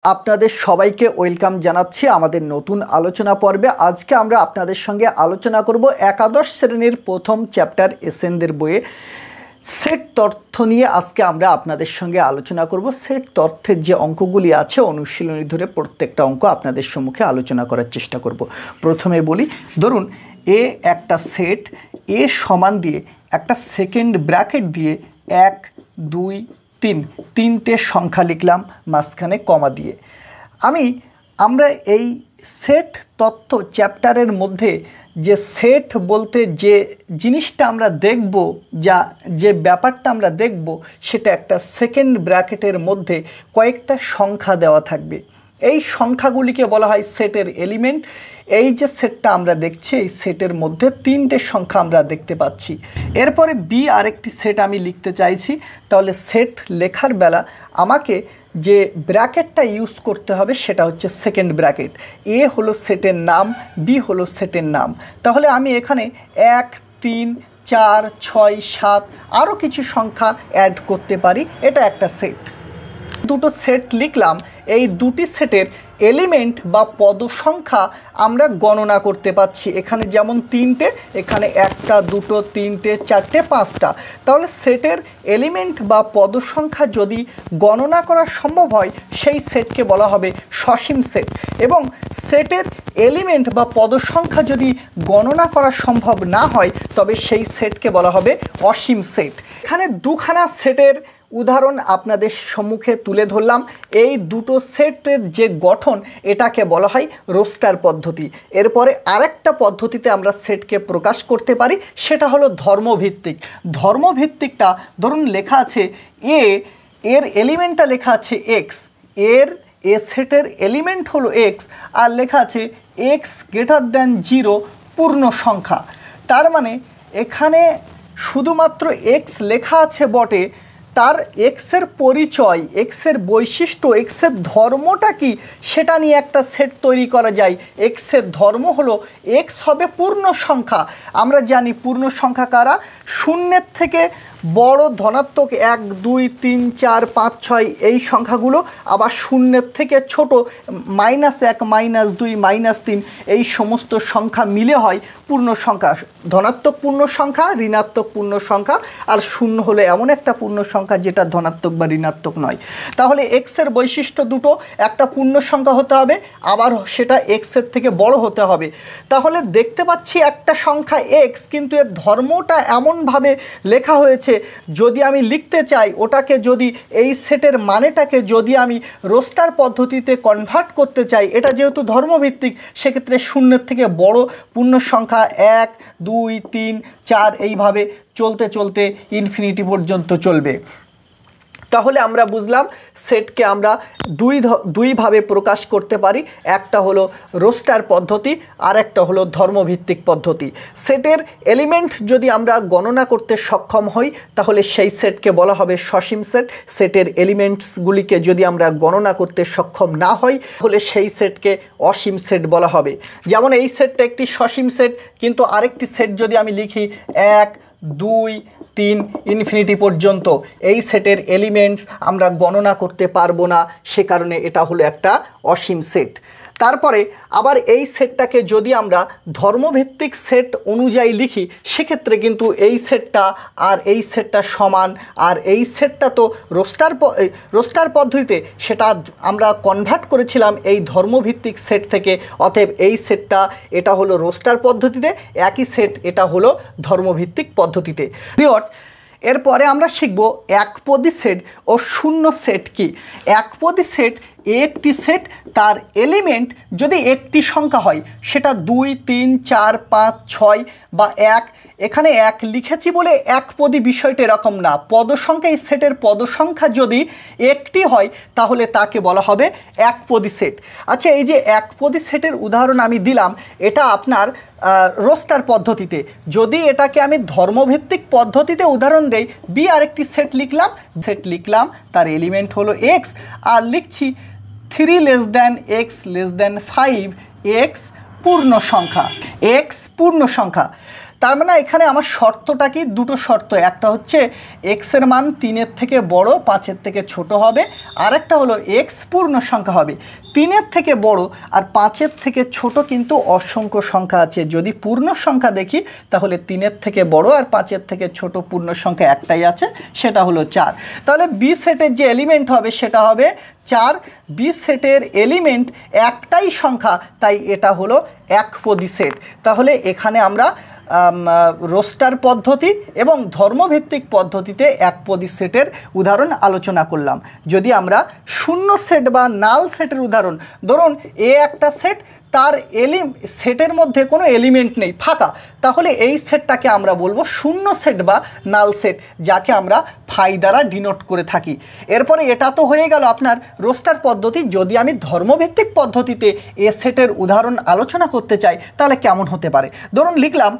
আপনাদের সবাইকে ওয়েলকাম জানাচ্ছি আমাদের নতুন আলোচনা পর্বে। আজকে আমরা আপনাদের সঙ্গে আলোচনা করব একাদশ শ্রেণীর প্রথম চ্যাপ্টার এসএনদের বইয়ে সেট তথ্য নিয়ে। আজকে আমরা আপনাদের সঙ্গে আলোচনা করব সেট তথ্যের যে অঙ্কগুলি আছে অনুশীলনী ধরে প্রত্যেকটা অঙ্ক আপনাদের সম্মুখে আলোচনা করার চেষ্টা করব। প্রথমে বলি, ধরুন এ একটা সেট, এ সমান দিয়ে একটা সেকেন্ড ব্র্যাকেট দিয়ে 1 2 3 তিনটে সংখ্যা লিখলাম মাঝখানে কমা দিয়ে। আমরা এই সেট তথ্য চ্যাপ্টারের মধ্যে যে সেট বলতে যে জিনিসটা আমরা দেখব, যে ব্যাপারটা আমরা দেখব, সেটা একটা সেকেন্ড ব্র্যাকেটের মধ্যে কয়েকটা সংখ্যা দেওয়া থাকবে। এই সংখ্যাগুলিকে বলা হয় সেটের এলিমেন্ট। এই যে সেটটা আমরা দেখছি, এই সেটের মধ্যে তিনটে সংখ্যা আমরা দেখতে পাচ্ছি। এরপরে বি আরেকটি সেট আমি লিখতে চাইছি, তাহলে সেট লেখার বেলা আমাকে যে ব্র্যাকেটটা ইউজ করতে হবে সেটা হচ্ছে সেকেন্ড ব্র্যাকেট। এ হলো সেটের নাম, বি হলো সেটের নাম। তাহলে আমি এখানে 1 3 4 6 7 আরও কিছু সংখ্যা অ্যাড করতে পারি। এটা একটা সেট। দুটো সেট লিখলাম, এই দুটি সেটের এলিমেন্ট বা পদ সংখ্যা আমরা গণনা করতে পাচ্ছি। এখানে যেমন তিনটে, এখানে 1টা 2টো 3টে 4টে 5টা। তাহলে সেটের এলিমেন্ট বা পদ সংখ্যা যদি গণনা করা সম্ভব হয় সেই সেটকে বলা হবে সসীম সেট, এবং সেটের এলিমেন্ট বা পদ সংখ্যা যদি গণনা করা সম্ভব না হয় তবে সেই সেটকে বলা হবে অসীম সেট। এখানে দুখানা সেটের উদাহরণ আপনাদের সম্মুখে তুলে ধরলাম। এই দুটো সেটের যে গঠন এটাকে বলা হয় রোস্টার পদ্ধতি। এরপরে আরেকটা পদ্ধতিতে আমরা সেটকে প্রকাশ করতে পারি, সেটা হলো ধর্মভিত্তিক। ধর্মভিত্তিকটা ধরুন লেখা আছে এর এলিমেন্টটা লেখা আছে এক্স, এ সেটের এলিমেন্ট হলো এক্স, আর লেখা আছে এক্স গ্রেটার দ্যান 0 পূর্ণ সংখ্যা। তার মানে এখানে শুধুমাত্র এক্স লেখা আছে বটে, তার এক্সের পরিচয়, এক্সের বৈশিষ্ট্য, এক্সের ধর্মটা কি সেটা নিয়ে একটা সেট তৈরি করা যায়। এক্সের ধর্ম হলো এক্স হবে পূর্ণ সংখ্যা। আমরা জানি পূর্ণ সংখ্যা কারা, শূন্যের থেকে বড় ধনাত্মক 1 2 3 4 5 6 এই সংখ্যাগুলো, আবার শূন্যের থেকে ছোট -1 -2 -3 এই সমস্ত সংখ্যা মিলে হয় পূর্ণ সংখ্যা। ধনাত্মক পূর্ণ সংখ্যা, ঋণাত্মক পূর্ণ সংখ্যা, আর শূন্য হলো এমন একটা পূর্ণ সংখ্যা যেটা ধনাত্মক বা ঋণাত্মক নয়। তাহলে এক্সের বৈশিষ্ট্য দুটো, একটা পূর্ণ সংখ্যা হতে হবে, আবার সেটা এক্সের থেকে বড় হতে হবে। তাহলে দেখতে পাচ্ছি একটা সংখ্যা এক্স, কিন্তু এর ধর্মটা এমনভাবে লেখা হয়েছে, যদি আমি লিখতে চাই ওটাকে, যদি এই সেটের মানেটাকে যদি আমি রোস্টার পদ্ধতিতে কনভার্ট করতে চাই, এটা যেহেতু ধর্মভিত্তিক, সেক্ষেত্রে শূন্যের থেকে বড় পূর্ণ সংখ্যা 1 2 3 4 এইভাবে চলতে চলতে ইনফিনিটি পর্যন্ত চলবে। তাহলে আমরা বুঝলাম সেটকে আমরা দুইভাবে প্রকাশ করতে পারি, একটা হলো রোস্টার পদ্ধতি আর একটা হলো ধর্মভিত্তিক পদ্ধতি। সেটের এলিমেন্ট যদি আমরা গণনা করতে সক্ষম হই তাহলে সেই সেটকে বলা হবে সসীম সেট। সেটের এলিমেন্টসগুলিকে যদি আমরা গণনা করতে সক্ষম না হই তাহলে সেই সেটকে অসীম সেট বলা হবে। যেমন এই সেটটা একটি সসীম সেট, কিন্তু আরেকটি সেট যদি আমি লিখি 1 2 3 ইনফিনিটি পর্যন্ত, এই সেটের এলিমেন্টস আমরা গণনা করতে পারবো না, সে কারণে এটা হলো একটা অসীম সেট। তারপরে আবার এই সেটটাকে যদি আমরা ধর্মভিত্তিক সেট অনুযায়ী লিখি সেক্ষেত্রে কিন্তু এই সেটটা আর এই সেটটা সমান, আর এই সেটটা তো রোস্টার পদ্ধতিতে সেটা আমরা কনভার্ট করেছিলাম এই ধর্মভিত্তিক সেট থেকে, অতএব এই সেটটা এটা হলো রোস্টার পদ্ধতিতে, একই সেট এটা হলো ধর্মভিত্তিক পদ্ধতিতে। এরপরে আমরা শিখব একপদী সেট ও শূন্য সেট কি। একপদী সেট একটি সেট, তার এলিমেন্ট যদি একটি সংখ্যা হয়, সেটা 2 3 4 5 6 বা 1। এখানে 1 লিখেছি বলে একপদী বিষয়টা এরকম না, পদ সংখ্যা, এই সেটের পদ সংখ্যা যদি একটি হয় তাহলে তাকে বলা হবে একপদী সেট। আচ্ছা, এই যে একপদী সেটের উদাহরণ আমি দিলাম, এটা আপনার রোস্টার পদ্ধতিতে। যদি এটাকে আমি ধর্মভিত্তিক পদ্ধতিতে উদাহরণ দেই, বি আরেকটি সেট লিখলাম, তার এলিমেন্ট হলো এক্স, আর লিখছি 3 x x 5 x পূর্ণ সংখ্যা, x পূর্ণ সংখ্যা। তার মানে এখানে আমার শর্তটা কি, দুটো শর্ত, একটা হচ্ছে এক্সের মান 3-এর থেকে বড় 5-এর থেকে ছোট হবে, আর একটা হলো এক্স পূর্ণ সংখ্যা হবে। 3-এর থেকে বড় আর 5-এর থেকে ছোট কিন্তু অসংখ্য সংখ্যা আছে। যদি পূর্ণ সংখ্যা দেখি তাহলে 3-এর থেকে বড় আর 5-এর থেকে ছোট পূর্ণ সংখ্যা একটাই আছে, সেটা হলো 4। তাহলে বি সেটের যে এলিমেন্ট হবে সেটা হবে 4। বি সেটের এলিমেন্ট একটাই সংখ্যা, তাই এটা হলো একপদী সেট। তাহলে এখানে আমরা রোস্টার পদ্ধতি এবং ধর্মভিত্তিক পদ্ধতিতে একপদী সেটের উদাহরণ আলোচনা করলাম। যদি আমরা শূন্য সেট বা নাল সেটের উদাহরণ, ধরুন এ একটা সেট, তার সেটের মধ্যে কোনো এলিমেন্ট নেই, ফাঁকা, তাহলে এই সেটটাকে আমরা বলবো শূন্য সেট বা নাল সেট, যাকে আমরা ফাই দ্বারা ডিনোট করে থাকি। এরপরে এটা তো হয়ে গেল আপনার রোস্টার পদ্ধতি। যদি আমি ধর্মভিত্তিক পদ্ধতিতে এ সেটের উদাহরণ আলোচনা করতে চাই তাহলে কেমন হতে পারে, ধরুন লিখলাম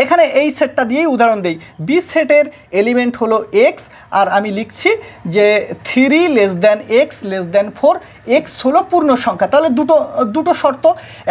এখানে এই সেটটা দিয়েই উদাহরণ দেই। বি সেটের এলিমেন্ট হলো এক্স, আর আমি লিখছি যে 3 less than x less than 4, x হলো পূর্ণ সংখ্যা। তাহলে দুটো শর্ত,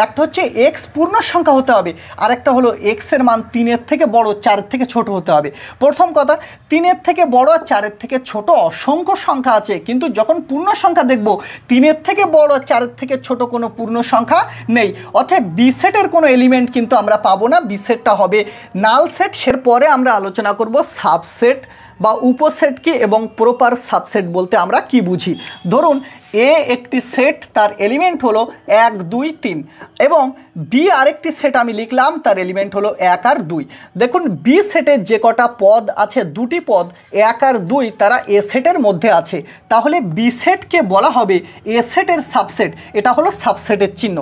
একটা হচ্ছে এক্স পূর্ণ সংখ্যা হতে হবে, আর একটা হলো এক্সের মান 3-এর থেকে বড় 4-এর থেকে ছোট হতে হবে। প্রথম কথা, 3-এর থেকে বড় আর 4-এর থেকে ছোট অসংখ্য সংখ্যা আছে, কিন্তু যখন পূর্ণ সংখ্যা দেখব 3-এর থেকে বড় আর 4-এর থেকে ছোট কোনো পূর্ণ সংখ্যা নেই, অতএব বি সেটের কোনো এলিমেন্ট কিন্তু আমরা পাবো না। বি সেটটা হবে নাল সেট। এরপরে আমরা আলোচনা করব সাবসেট বা উপসেট কি এবং প্রপার সাবসেট বলতে আমরা কি বুঝি। ধরুন এ একটি সেট, তার এলিমেন্ট হলো 1, 2, 3, এবং বি আরেকটি সেট আমি লিখলাম, তার এলিমেন্ট হলো 1 আর 2। দেখুন বি সেটের যে কটা পদ আছে, দুটি পদ 1 আর 2, তারা এ সেটের মধ্যে আছে, তাহলে বি সেটকে বলা হবে এ সেটের সাবসেট। এটা হলো সাবসেটের চিহ্ন।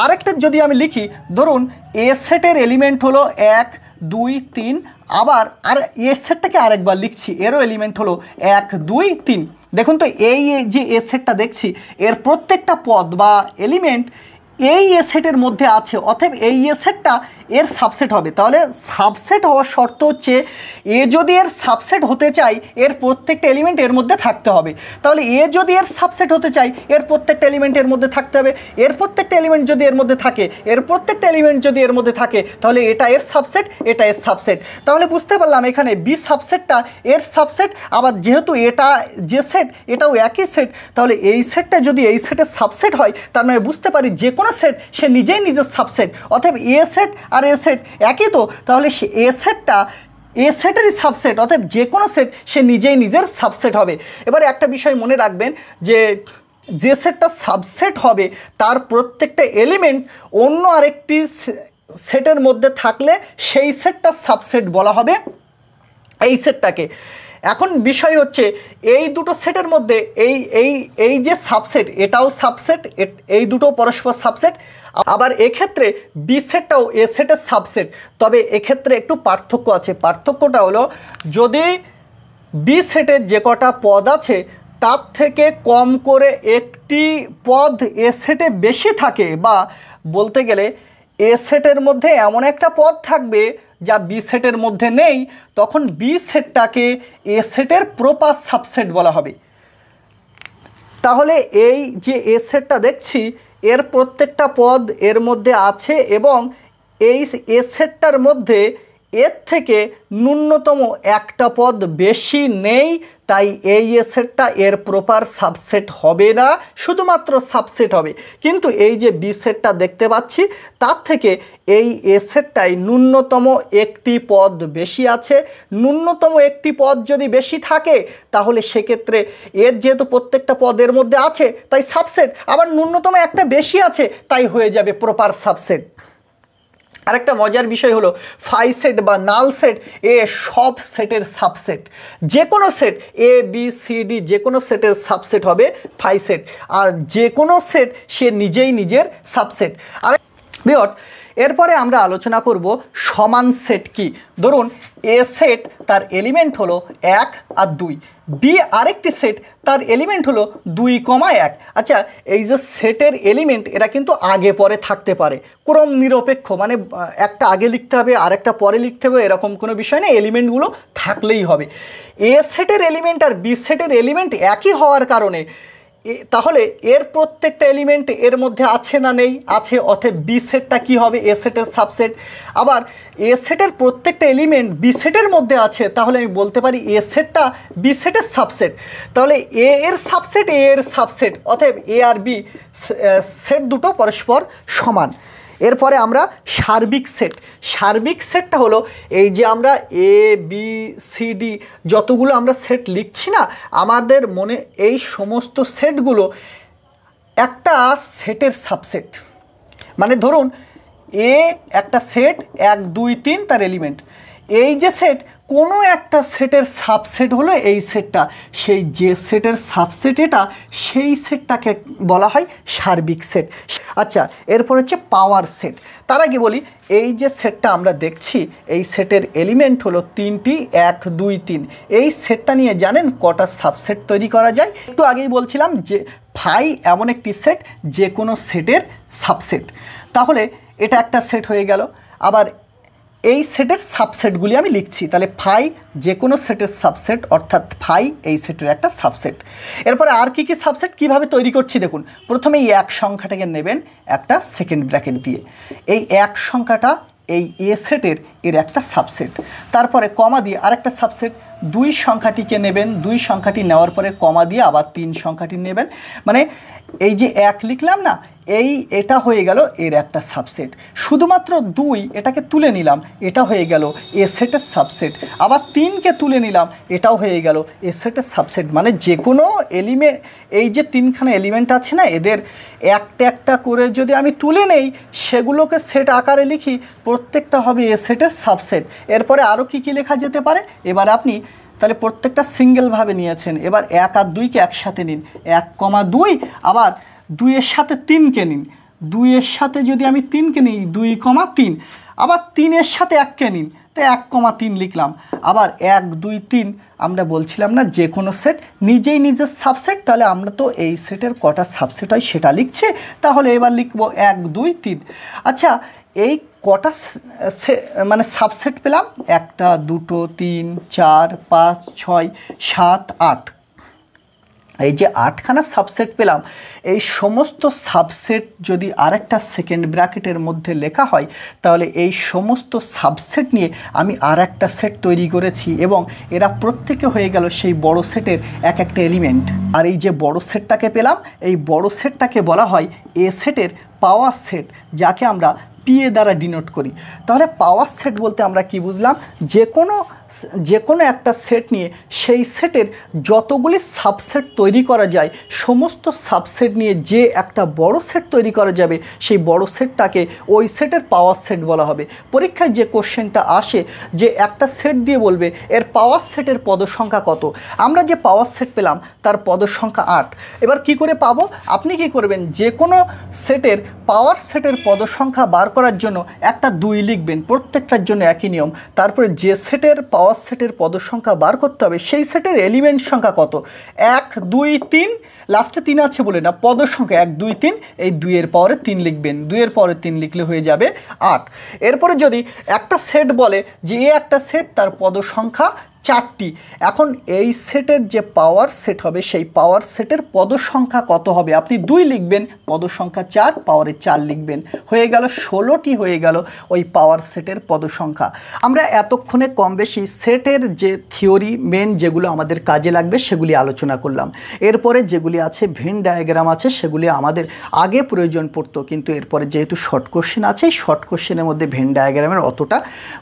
আরেকটা যদি আমি লিখি, ধরুন এ সেটের এলিমেন্ট হলো 1, 2, 3, আবার আর এর সেটটাকে আরেকবার লিখছি, এরও এলিমেন্ট হলো 1, 2, 3। দেখুন তো এই যে এ সেটটা দেখছি, এর প্রত্যেকটা পদ বা এলিমেন্ট এই এ সেটের মধ্যে আছে, অতএব এই এ সেটটা এর সাবসেট হবে। তাহলে সাবসেট হওয়ার শর্ত হচ্ছে এ যদি এর সাবসেট হতে চাই, এর প্রত্যেকটা এলিমেন্ট এর মধ্যে থাকতে হবে। তাহলে এ যদি এর সাবসেট হতে চাই, এর প্রত্যেকটা এলিমেন্ট এর মধ্যে থাকতে হবে। এর প্রত্যেকটা এলিমেন্ট যদি এর মধ্যে থাকে, এর প্রত্যেকটা এলিমেন্ট যদি এর মধ্যে থাকে, তাহলে এটা এর সাবসেট, এটা এর সাবসেট। তাহলে বুঝতে পারলাম এখানে বি সাবসেটটা এর সাবসেট, আবার যেহেতু এটা যে সেট এটাও একই সেট, তাহলে এই সেটটা যদি এই সেটের সাবসেট হয়, তার মানে বুঝতে পারি যে কোনো সেট সে নিজেই নিজের সাবসেট, অতএব এ সেট আর এ সেট একই, তো তাহলে সে এ সেটটা এ সেটেরই সাবসেট, অতএব যে কোনো সেট সে নিজেই নিজের সাবসেট হবে। এবারে একটা বিষয় মনে রাখবেন, যে সেটটা সাবসেট হবে তার প্রত্যেকটা এলিমেন্ট অন্য আরেকটি সেটের মধ্যে থাকলে সেই সেটটা সাবসেট বলা হবে এই সেটটাকে। এখন বিষয় হচ্ছে এই দুটো সেটের মধ্যে এই যে সাবসেট, এটাও সাবসেট, এই দুটো পরস্পর সাবসেট। আবার এক্ষেত্রে বি সেটটাও এ সেটের সাবসেট, তবে এক্ষেত্রে একটু পার্থক্য আছে। পার্থক্যটা হলো, যদি বি সেটের যে কটা পদ আছে তার থেকে কম করে একটি পদ এ সেটে বেশি থাকে, বা বলতে গেলে এ সেটের মধ্যে এমন একটা পদ থাকবে যা বি সেটের মধ্যে নেই, তখন বি সেটটাকে এ সেটের প্রপার সাবসেট বলা হবে। তাহলে এই যে এ সেটটা দেখছি, এর প্রত্যেকটা পদ এর মধ্যে আছে, এবং এই এ সেটটার মধ্যে এর থেকে ন্যূনতম একটা পদ বেশি নেই, তাই এই এ সেটটা এর প্রপার সাবসেট হবে না, শুধুমাত্র সাবসেট হবে। কিন্তু এই যে বি সেটটা দেখতে পাচ্ছি, তার থেকে এই এ সেটটাই ন্যূনতম একটি পদ বেশি আছে। ন্যূনতম একটি পদ যদি বেশি থাকে, তাহলে সেক্ষেত্রে এর যেহেতু প্রত্যেকটা পদের মধ্যে আছে তাই সাবসেট, আবার ন্যূনতম একটা বেশি আছে তাই হয়ে যাবে প্রপার সাবসেট। আরেকটা মজার বিষয় হলো, ফাই সেট বা নাল সেট এ সব সেটের সাবসেট। যে কোনো set A B C D যে কোনো সেটের সাবসেট হবে ফাই সেট, আর যে কোনো সেট সে নিজেই নিজের সাবসেট। আর বিয়ট এরপরে আমরা আলোচনা করব সমান সেট কি। ধরুন এ সেট, তার এলিমেন্ট হলো 1 আর 2, বি আরেকটি সেট, তার এলিমেন্ট হলো 2, 1। আচ্ছা, এই যে সেটের এলিমেন্ট এরা কিন্তু আগে পরে থাকতে পারে, ক্রম নিরপেক্ষ, মানে একটা আগে লিখতে হবে আর একটা পরে লিখতে হবে, এরকম কোনো বিষয় নেই, এলিমেন্টগুলো থাকলেই হবে। এ সেটের এলিমেন্ট আর বি সেটের এলিমেন্ট একই হওয়ার কারণে তাহলে এর প্রত্যেকটা এলিমেন্ট এর মধ্যে আছে না নেই? আছে। অতএব বি সেটটা কী হবে? এ সেটের সাবসেট। আবার এ সেটের প্রত্যেকটা এলিমেন্ট বি সেটের মধ্যে আছে, তাহলে আমি বলতে পারি এ সেটটা বি সেটের সাবসেট। তাহলে এ এর সাবসেট এ এর সাবসেট, অতএব এ আর বি সেট দুটো পরস্পর সমান। এরপরে আমরা সার্বিক সেট। সার্বিক সেটটা হলো এই যে আমরা এ বি সি ডি যতগুলো আমরা সেট লিখছি না, আমাদের মনে এই সমস্ত সেটগুলো একটা সেটের সাবসেট। মানে ধরুন এ একটা সেট 1 2 3 তার এলিমেন্ট, এই যে সেট কোনো একটা সেটের সাবসেট হলো এই সেটটা, সেই যে সেটের সাবসেট এটা, সেই সেটটাকে বলা হয় সার্বিক সেট। আচ্ছা, এরপর হচ্ছে পাওয়ার সেট। তার আগে বলি এই যে সেটটা আমরা দেখছি এই সেটের এলিমেন্ট হলো 3টি 1 2 3। এই সেটটা নিয়ে জানেন কটা সাবসেট তৈরি করা যায়? একটু আগেই বলছিলাম যে ফাই এমন একটি সেট যে কোনো সেটের সাবসেট। তাহলে এটা একটা সেট হয়ে গেল। আবার এই সেটের সাবসেটগুলি আমি লিখছি, তাহলে ফাই যে কোনো সেটের সাবসেট, অর্থাৎ ফাই এই সেটের একটা সাবসেট। এরপরে আর কি কি সাবসেট কীভাবে তৈরি করছি দেখুন। প্রথমে এই 1 সংখ্যাটাকে নেবেন একটা সেকেন্ড ব্র্যাকেট দিয়ে, এই 1 সংখ্যাটা এই এ সেটের এর একটা সাবসেট। তারপরে কমা দিয়ে আরেকটা সাবসেট, 2 সংখ্যাটিকে নেবেন, 2 সংখ্যাটি নেওয়ার পরে কমা দিয়ে আবার 3 সংখ্যাটি নেবেন। মানে এই যে 1 লিখলাম না, এটা হয়ে গেল এর একটা সাবসেট। শুধুমাত্র 2 এটাকে তুলে নিলাম, এটা হয়ে গেল এ সেটের সাবসেট। আবার 3কে তুলে নিলাম, এটাও হয়ে গেল এ সেটের সাবসেট। মানে যে কোনো এলিমেন্ট, এই যে 3খানা এলিমেন্ট আছে না, এদের একটা একটা করে যদি আমি তুলে নেই, সেগুলোকে সেট আকারে লিখি, প্রত্যেকটা হবে এ সেটের সাবসেট। এরপরে আরও কি কি লেখা যেতে পারে? এবার আপনি তাহলে প্রত্যেকটা সিঙ্গেলভাবে নিয়েছেন, এবার 1 আর 2কে একসাথে নিন, 1 2, আবার 2 এর সাথে 3কে নিন, 2 এর সাথে যদি আমি 3কে নিই 2 3, আবার 3 এর সাথে 1কে নিন, তো 1 3 লিখলাম। আবার 1 2 3 আমরা বলছিলাম না যে কোনো সেট নিজেই নিজের সাবসেট, তাহলে আমরা তো এই সেটের কটা সাবসেট হয় সেটা লিখছে। তাহলে এবার লিখব 1 2 3। আচ্ছা, এই কটা মানে সাবসেট পেলাম? 1 2 3 4 5 6 7 8। এই যে 8খানা সাবসেট পেলাম, এই সমস্ত সাবসেট যদি আরেকটা সেকেন্ড ব্র্যাকেটের মধ্যে লেখা হয়, তাহলে এই সমস্ত সাবসেট নিয়ে আমি আরেকটা সেট তৈরি করেছি, এবং এরা প্রত্যেকে হয়ে গেল সেই বড় সেটের এক একটা এলিমেন্ট। আর এই যে বড় সেটটাকে পেলাম, এই বড় সেটটাকে বলা হয় এ সেটের পাওয়ার সেট, যাকে আমরা পিএ দ্বারা ডিনোট করি। তাহলে পাওয়ার সেট বলতে আমরা কি বুঝলাম? যে কোনো একটা সেট নিয়ে সেই সেটের যতগুলি সাবসেট তৈরি করা যায়, সমস্ত সাবসেট নিয়ে যে একটা বড় সেট তৈরি করা যাবে, সেই বড় সেটটাকে ওই সেটের পাওয়ার সেট বলা হবে। পরীক্ষায় যে কোশ্চেনটা আসে যে একটা সেট দিয়ে বলবে এর পাওয়ার সেটের পদ সংখ্যা কত, আমরা যে পাওয়ার সেট পেলাম তার পদ সংখ্যা 8। এবার কি করে পাবো? আপনি কি করবেন, যে কোনো সেটের পাওয়ার সেটের পদ সংখ্যা বার করার জন্য একটা 2 লিখবেন, প্রত্যেকটার জন্য একই নিয়ম। তারপরে যে সেটের পাওয়ার সেটের পদ সংখ্যা বার করতে হবে, সেই সেটের এলিমেন্ট সংখ্যা কত, 1 2 3, লাস্টে 3 আছে বলে না, পদ সংখ্যা 1 2 3, এই 2 এর পাওয়ারে 3 লিখবেন, 2 এর পাওয়ারে 3 লিখলে হয়ে যাবে 8। এরপরে যদি একটা সেট বলে যে একটা সেট তার পদ সংখ্যা 4টি, এখন এই সেটের যে পাওয়ার সেট হবে সেই পাওয়ার সেটের পদ সংখ্যা কত হবে, আপনি 2 লিখবেন, পদ সংখ্যা 4, পাওয়ারে 4 লিখবেন, হয়ে গেল 16টি হয়ে গেল ওই পাওয়ার সেটের পদ সংখ্যা। আমরা এতক্ষণে কম বেশি সেটের যে থিওরি মেন যেগুলো আমাদের কাজে লাগবে সেগুলি আলোচনা করলাম। এরপরে যেগুলি আছে ভেন ডায়াগ্রাম আছে, সেগুলি আমাদের আগে প্রয়োজন পড়তো, কিন্তু এরপরে যেহেতু শর্ট কোশ্চেন আছে, এই শর্ট কোশ্চেনের মধ্যে ভেন ডায়াগ্রামের অতটা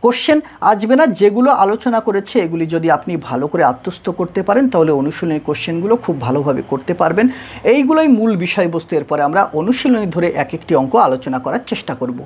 কোশ্চেন আসবে না। যেগুলো আলোচনা করেছে এগুলি যদি আপনি ভালো করে আত্মস্থ করতে পারেন, তাহলে অনুশীলনী কোশ্চেনগুলো খুব ভালোভাবে করতে পারবেন। এইগুলোই মূল বিষয়বস্তু। এরপরে আমরা অনুশীলনী ধরে এক একটি অঙ্ক আলোচনা করার চেষ্টা করব।